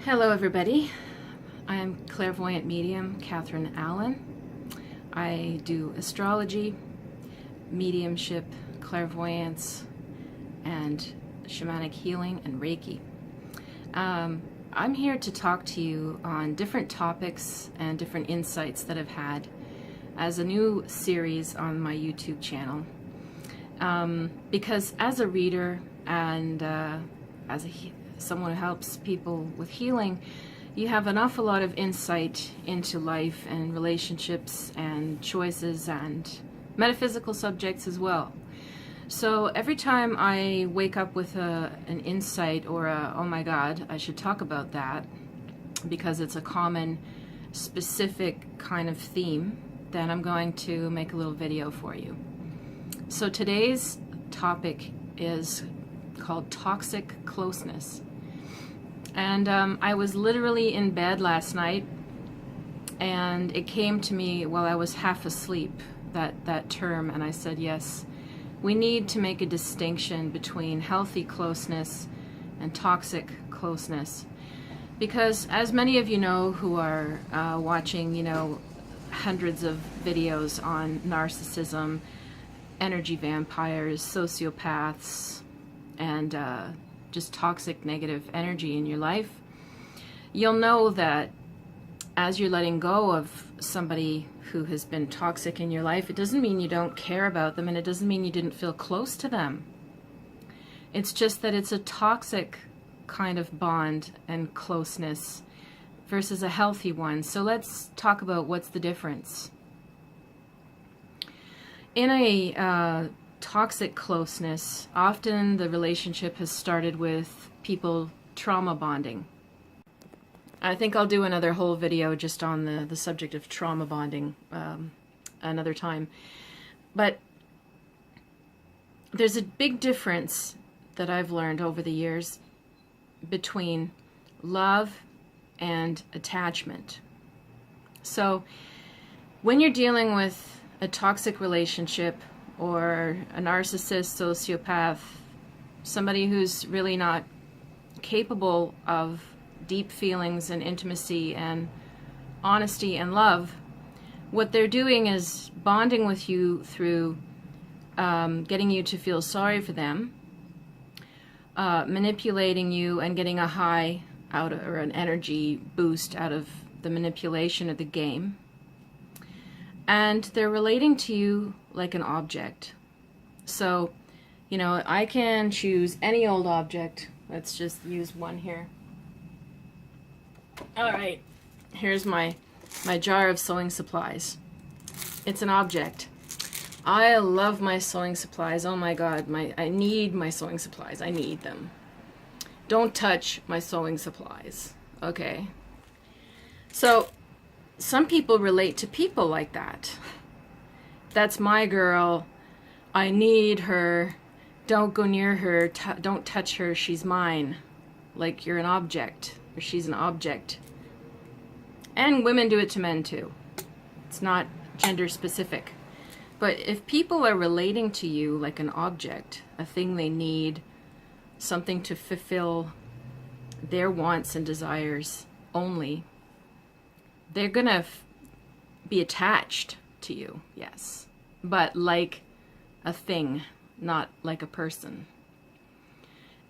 Hello everybody, I'm clairvoyant medium Catherine Allen. I do astrology, mediumship, clairvoyance, and shamanic healing and Reiki. I'm here to talk to you on different topics and different insights that I've had as a new series on my YouTube channel. Because as a reader and as someone who helps people with healing, you have an awful lot of insight into life and relationships and choices and metaphysical subjects as well. So every time I wake up with an insight or oh my God, I should talk about that because it's a common, specific kind of theme, then I'm going to make a little video for you. So today's topic is called toxic closeness. And I was literally in bed last night, and it came to me while I was half asleep, that term, and I said, yes, we need to make a distinction between healthy closeness and toxic closeness. Because as many of you know who are watching, hundreds of videos on narcissism, energy vampires, sociopaths, and just toxic negative energy in your life, you'll know that as you're letting go of somebody who has been toxic in your life, it doesn't mean you don't care about them, and it doesn't mean you didn't feel close to them. It's just that it's a toxic kind of bond and closeness versus a healthy one. So let's talk about what's the difference. In a toxic closeness, often the relationship has started with people trauma bonding. I think I'll do another whole video just on the subject of trauma bonding another time. But there's a big difference that I've learned over the years between love and attachment. So when you're dealing with a toxic relationship, or a narcissist, sociopath, somebody who's really not capable of deep feelings and intimacy and honesty and love, what they're doing is bonding with you through getting you to feel sorry for them, manipulating you and getting a high out of, or an energy boost out of the manipulation of the game. And they're relating to you like an object. So, I can choose any old object. Let's just use one here. All right, here's my jar of sewing supplies. It's an object. I love my sewing supplies. Oh my God, I need my sewing supplies. I need them. Don't touch my sewing supplies. Okay. So, some people relate to people like that. That's my girl. I need her. Don't go near her. Don't touch her. She's mine. Like you're an object, or she's an object. And women do it to men too. It's not gender specific. But if people are relating to you like an object, a thing they need, something to fulfill their wants and desires only, they're gonna be attached to you, yes, but like a thing, not like a person.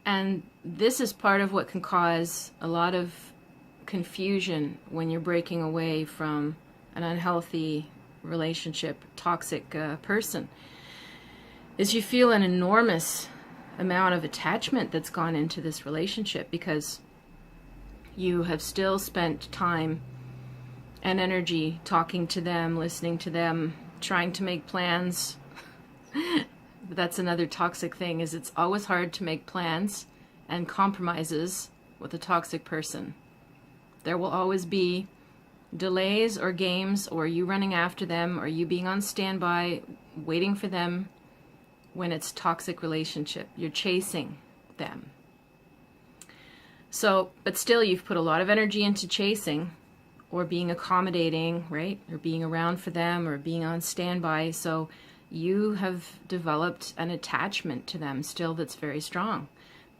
And this is part of what can cause a lot of confusion when you're breaking away from an unhealthy relationship, toxic person, is you feel an enormous amount of attachment that's gone into this relationship because you have still spent time and energy talking to them, listening to them, trying to make plans. That's another toxic thing, is it's always hard to make plans and compromises with a toxic person. There will always be delays or games, or you running after them, or you being on standby waiting for them. When it's toxic relationship, you're chasing them. So, but still you've put a lot of energy into chasing, or being accommodating, right? Or being around for them, or being on standby. So you have developed an attachment to them still that's very strong.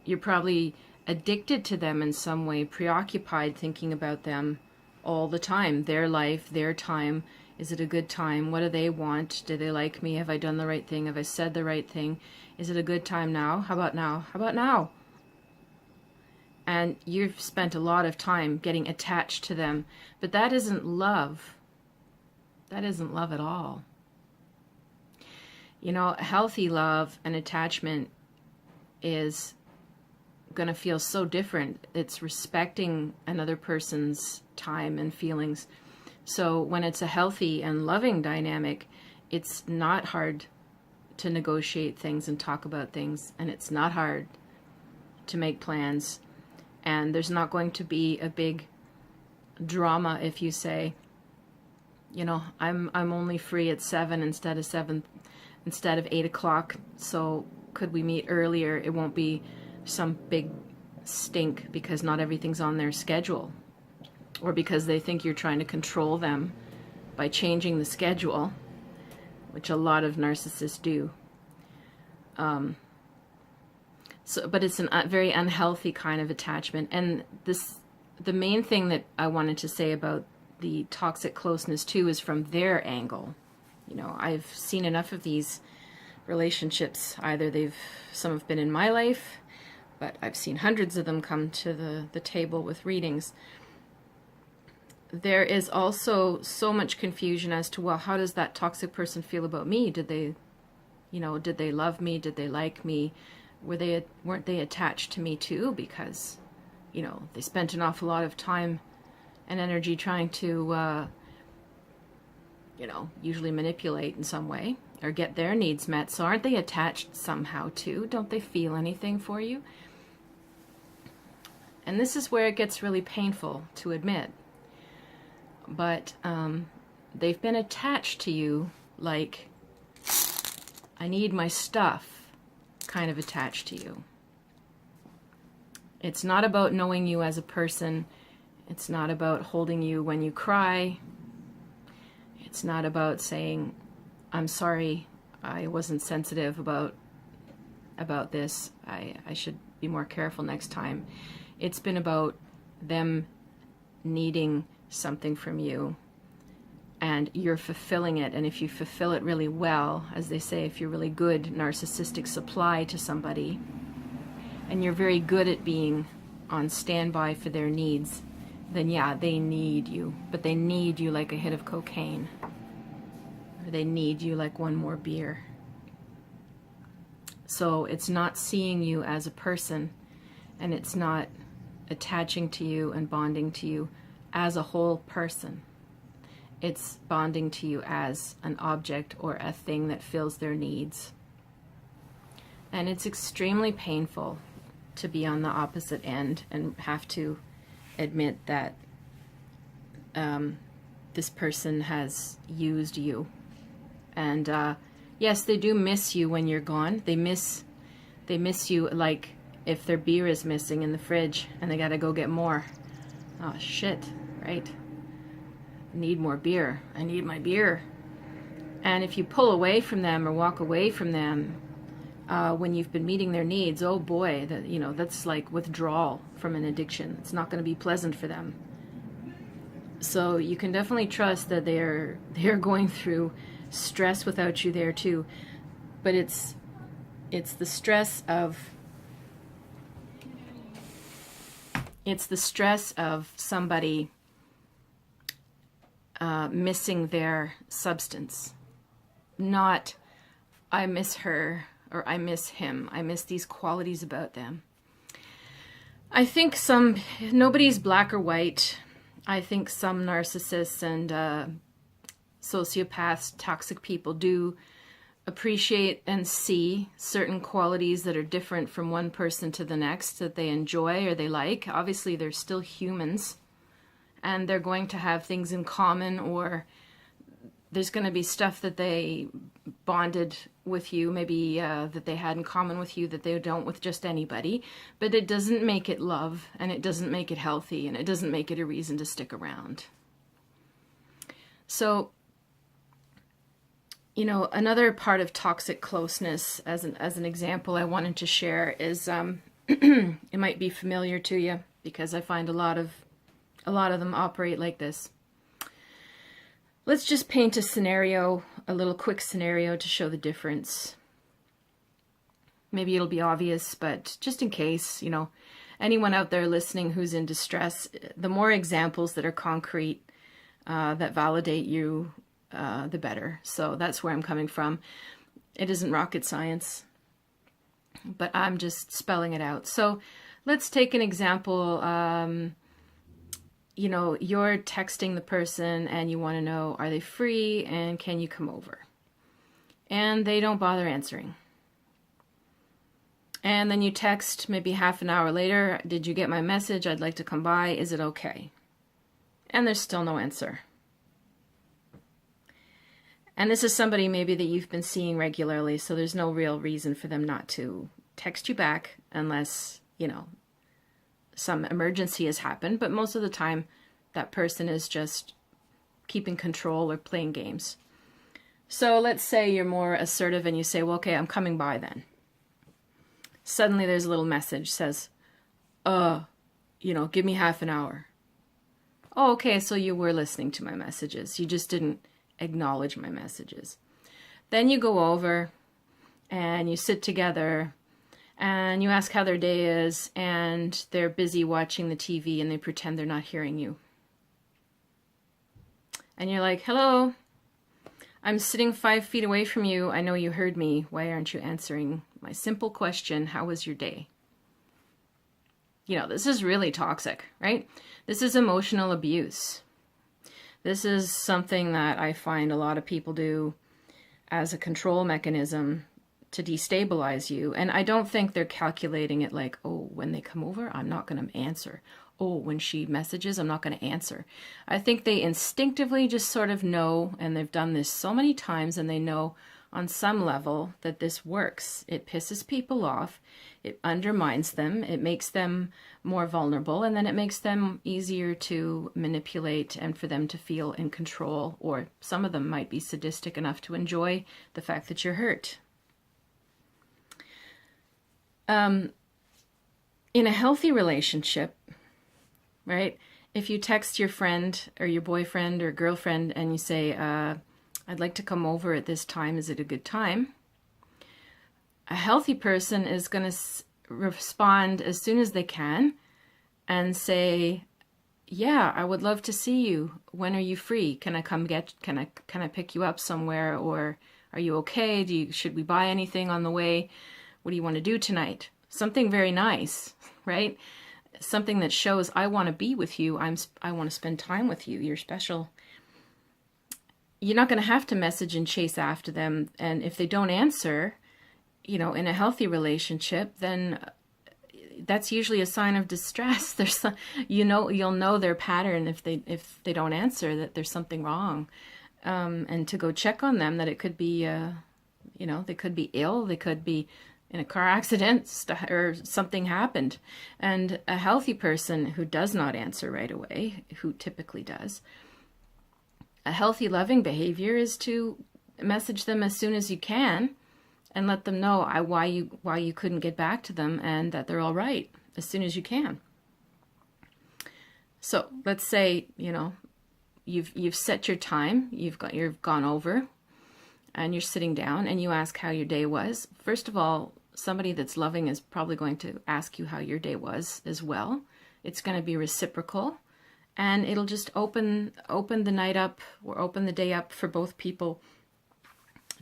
You're probably addicted to them in some way, preoccupied, thinking about them all the time, their life, their time. Is it a good time? What do they want? Do they like me? Have I done the right thing? Have I said the right thing? Is it a good time now? How about now? How about now? And you've spent a lot of time getting attached to them, but that isn't love. That isn't love at all. You know, healthy love and attachment is going to feel so different. It's respecting another person's time and feelings. So when it's a healthy and loving dynamic, it's not hard to negotiate things and talk about things, and it's not hard to make plans, and there's not going to be a big drama if you say, you know, I'm only free at 7 instead of 8 o'clock, so could we meet earlier? It won't be some big stink because not everything's on their schedule, or because they think you're trying to control them by changing the schedule, which a lot of narcissists do. But it's a very unhealthy kind of attachment. And the main thing that I wanted to say about the toxic closeness too is from their angle. You know, I've seen enough of these relationships. Either some have been in my life, but I've seen hundreds of them come to the table with readings. There is also so much confusion as to, well, how does that toxic person feel about me? Did they love me? Did they like me? Weren't they attached to me too? Because, you know, they spent an awful lot of time and energy trying to, usually manipulate in some way or get their needs met. So aren't they attached somehow too? Don't they feel anything for you? And this is where it gets really painful to admit. But they've been attached to you like, I need my stuff, kind of attached to you. It's not about knowing you as a person. It's not about holding you when you cry. It's not about saying, I'm sorry, I wasn't sensitive about this. I should be more careful next time. It's been about them needing something from you, and you're fulfilling it. And if you fulfill it really well, as they say, if you're really good narcissistic supply to somebody, and you're very good at being on standby for their needs, then yeah, they need you. But they need you like a hit of cocaine, or they need you like one more beer. So it's not seeing you as a person, and it's not attaching to you and bonding to you as a whole person. It's bonding to you as an object or a thing that fills their needs. And it's extremely painful to be on the opposite end and have to admit that this person has used you. And yes, they do miss you when you're gone. They miss you like if their beer is missing in the fridge and they gotta go get more. Oh shit, right? I need more beer. I need my beer. And if you pull away from them or walk away from them when you've been meeting their needs, oh boy, that's like withdrawal from an addiction. It's not going to be pleasant for them. So you can definitely trust that they're going through stress without you there too. But it's the stress of somebody missing their substance. Not, I miss her or I miss him. I miss these qualities about them. I think nobody's black or white. I think some narcissists and sociopaths, toxic people do appreciate and see certain qualities that are different from one person to the next that they enjoy or they like. Obviously, they're still humans, and they're going to have things in common, or there's going to be stuff that they bonded with you, maybe that they had in common with you that they don't with just anybody. But it doesn't make it love, and it doesn't make it healthy, and it doesn't make it a reason to stick around. So, another part of toxic closeness, as an example I wanted to share, is It might be familiar to you because I find a lot of them operate like this. Let's just paint a scenario, a little quick scenario to show the difference. Maybe it'll be obvious, but just in case, you know, anyone out there listening who's in distress, the more examples that are concrete, that validate you, the better. So that's where I'm coming from. It isn't rocket science, but I'm just spelling it out. So let's take an example. You know, you're texting the person and you want to know, are they free and can you come over? And they don't bother answering. And then you text maybe half an hour later, did you get my message? I'd like to come by. Is it okay? And there's still no answer. And this is somebody maybe that you've been seeing regularly, so there's no real reason for them not to text you back unless, you know, some emergency has happened. But most of the time, that person is just keeping control or playing games. So let's say you're more assertive and you say, well, okay, I'm coming by then. Suddenly there's a little message says, you know, give me half an hour. Oh, okay, so you were listening to my messages. You just didn't acknowledge my messages. Then you go over and you sit together and you ask how their day is, and they're busy watching the TV and they pretend they're not hearing you. And you're like, hello, I'm sitting 5 feet away from you. I know you heard me. Why aren't you answering my simple question? How was your day? You know, this is really toxic, right? This is emotional abuse. This is something that I find a lot of people do as a control mechanism to destabilize you. And I don't think they're calculating it like, oh, when they come over, I'm not going to answer. Oh, when she messages, I'm not going to answer. I think they instinctively just sort of know, and they've done this so many times, and they know on some level that this works. It pisses people off. It undermines them. It makes them more vulnerable, and then it makes them easier to manipulate and for them to feel in control, or some of them might be sadistic enough to enjoy the fact that you're hurt. In a healthy relationship, right? If you text your friend or your boyfriend or girlfriend and you say, I'd like to come over at this time, is it a good time? A healthy person is going to respond as soon as they can and say, yeah, I would love to see you. When are you free? Can I come can I pick you up somewhere? Or are you okay? Should we buy anything on the way? What do you want to do tonight? Something very nice, right? Something that shows I want to be with you. I want to spend time with you. You're special. You're not going to have to message and chase after them. And if they don't answer, you know, in a healthy relationship, then that's usually a sign of distress. There's you'll know their pattern if they don't answer, that there's something wrong. And to go check on them, that it could be, you know, they could be ill, they could be in a car accident or something happened. And a healthy person who does not answer right away, who typically does, a healthy loving behavior is to message them as soon as you can and let them know why you couldn't get back to them and that they're all right as soon as you can. So let's say, you know, you've set your time, you've gone over and you're sitting down and you ask how your day was. First of all, somebody that's loving is probably going to ask you how your day was as well. It's going to be reciprocal, and it'll just open the night up or open the day up for both people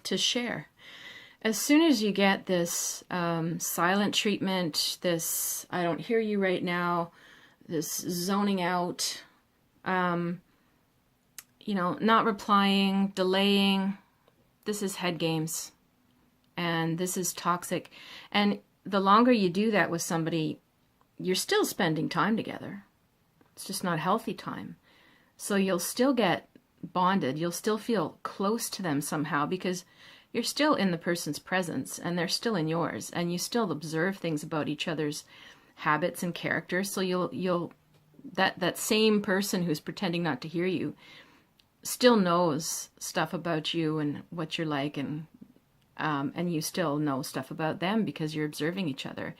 to share. As soon as you get this silent treatment, this I don't hear you right now, this zoning out, you know, not replying, delaying, this is head games. And this is toxic. And the longer you do that with somebody, you're still spending time together. It's just not healthy time. So you'll still get bonded. You'll still feel close to them somehow because you're still in the person's presence and they're still in yours. And you still observe things about each other's habits and character. So you'll that same person who's pretending not to hear you still knows stuff about you and what you're like, and you still know stuff about them because you're observing each other.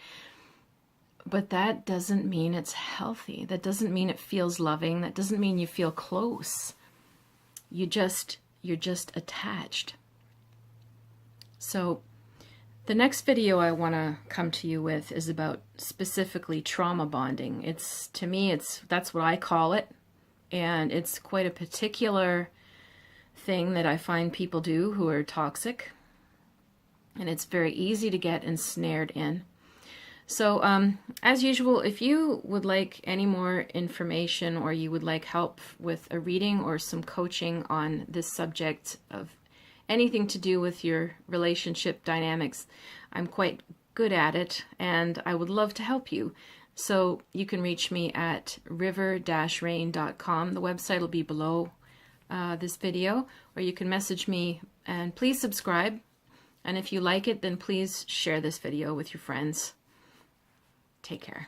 But that doesn't mean it's healthy. That doesn't mean it feels loving. That doesn't mean you feel close. You're just attached. So the next video I want to come to you with is about specifically trauma bonding. To me, that's what I call it. And it's quite a particular thing that I find people do who are toxic. And it's very easy to get ensnared in. So, as usual, if you would like any more information or you would like help with a reading or some coaching on this subject of anything to do with your relationship dynamics, I'm quite good at it and I would love to help you. So you can reach me at river-rain.com. The website will be below this video, or you can message me, and please subscribe. And if you like it, then please share this video with your friends. Take care.